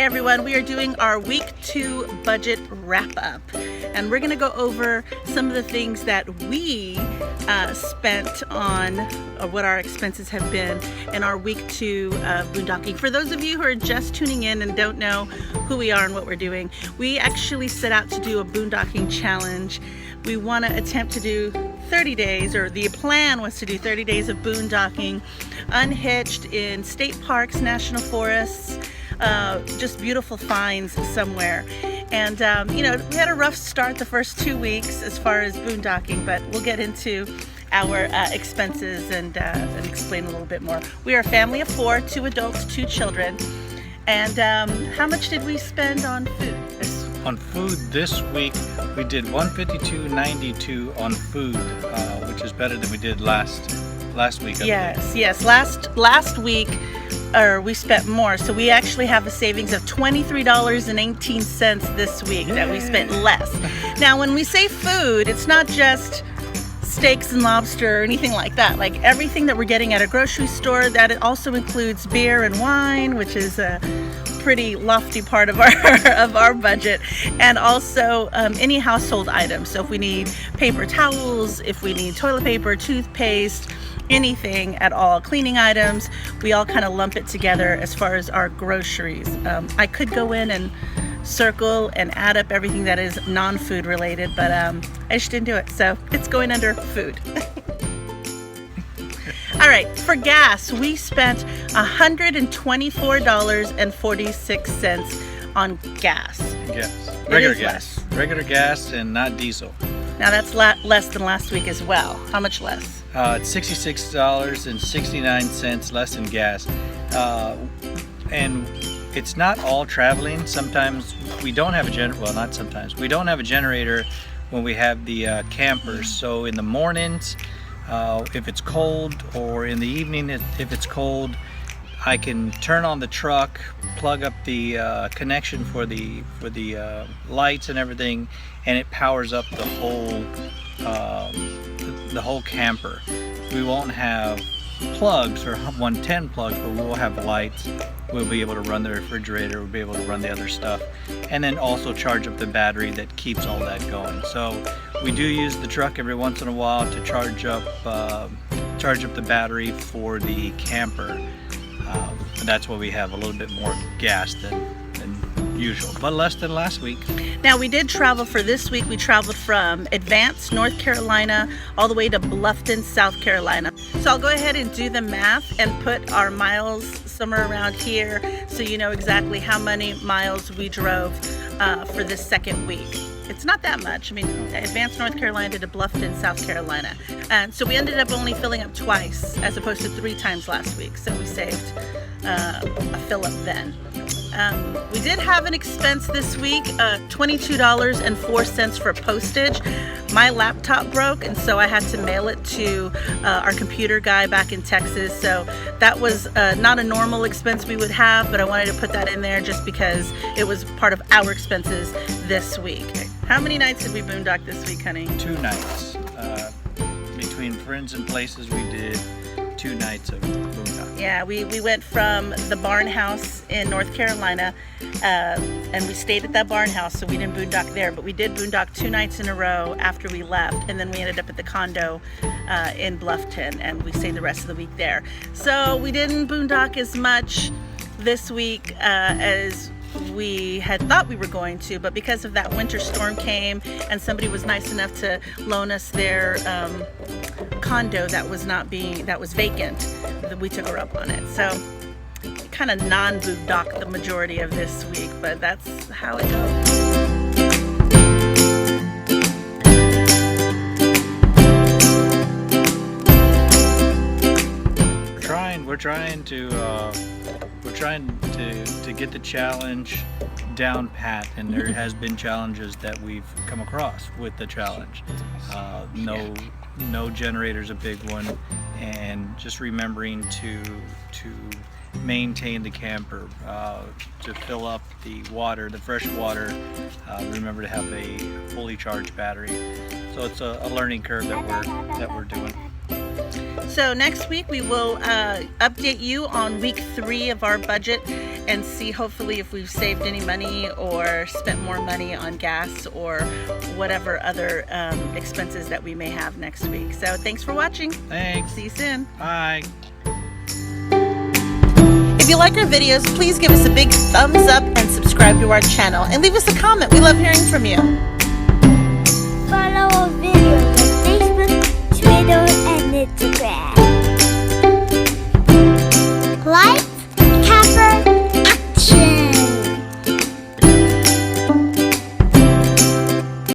Hey everyone, we are doing our week 2 budget wrap up, and we're gonna go over some of the things that we spent on, or what our expenses have been in our week 2 boondocking. For those of you who are just tuning in and don't know who we are and what we're doing, we actually set out to do a boondocking challenge. We want to attempt to do 30 days, or the plan was to do 30 days of boondocking, unhitched in state parks, national forests, just beautiful finds somewhere. And you know, we had a rough start the first 2 weeks as far as boondocking, but we'll get into our expenses and explain a little bit more. We are a family of 4, 2 adults, 2 children. And how much did we spend on food? On food this week, we did $152.92 on food, which is better than we did last week. Yes. Last week, we spent more, so we actually have a savings of $23.18 this week. Yay. That we spent less. Now, when we say food, it's not just steaks and lobster or anything like that. Like everything that we're getting at a grocery store, that it also includes beer and wine, which is a pretty lofty part of our budget, and also any household items. So if we need paper towels, if we need toilet paper, toothpaste, anything at all, cleaning items, we all kind of lump it together as far as our groceries. I could go in and circle and add up everything that is non-food related, but I just didn't do it, so it's going under food. All right, for gas, we spent $124.46 on gas. Yes, regular gas and not diesel. Now that's less than last week as well. How much less? It's $66.69 less in gas. And it's not all traveling. Sometimes we don't have a generator. Well, not sometimes. We don't have a generator when we have the campers. So in the mornings, if it's cold, or in the evening if it's cold, I can turn on the truck, plug up the connection for the lights and everything, and it powers up the whole camper. We won't have plugs or 110 plugs, but we will have lights. We'll be able to run the refrigerator, we'll be able to run the other stuff, and then also charge up the battery that keeps all that going. So we do use the truck every once in a while to charge up the battery for the camper. And that's why we have a little bit more gas than usual, but less than last week. Now, we did travel for this week. We traveled from Advance, North Carolina, all the way to Bluffton, South Carolina. So I'll go ahead and do the math and put our miles somewhere around here so you know exactly how many miles we drove for this second week. It's not that much. I mean, Advance, North Carolina to Bluffton, South Carolina. And so we ended up only filling up twice as opposed to 3 times last week. So we saved a fill up then. We did have an expense this week, $22.04 for postage. My laptop broke, and so I had to mail it to our computer guy back in Texas. So that was not a normal expense we would have, but I wanted to put that in there just because it was part of our expenses this week. How many nights did we boondock this week, honey? 2 nights. Between friends and places, we did 2 nights of boondocking. Yeah, we went from the barn house in North Carolina, and we stayed at that barn house, so we didn't boondock there, but we did boondock 2 nights in a row after we left, and then we ended up at the condo in Bluffton, and we stayed the rest of the week there. So we didn't boondock as much this week as we had thought we were going to, but because of that winter storm came and somebody was nice enough to loan us their condo that was vacant, we took her up on it. So kind of non-boondock the majority of this week, but that's how it goes. We're trying to get the challenge down pat, and there has been challenges that we've come across with the challenge. No generator's a big one, and just remembering to maintain the camper, to fill up the water, the fresh water. Remember to have a fully charged battery. So it's a learning curve that we're doing. So next week we will update you on week 3 of our budget, and see hopefully if we've saved any money or spent more money on gas or whatever other expenses that we may have next week. So thanks for watching. Thanks. See you soon. Bye. If you like our videos, please give us a big thumbs up and subscribe to our channel and leave us a comment. We love hearing from you. Follow our video.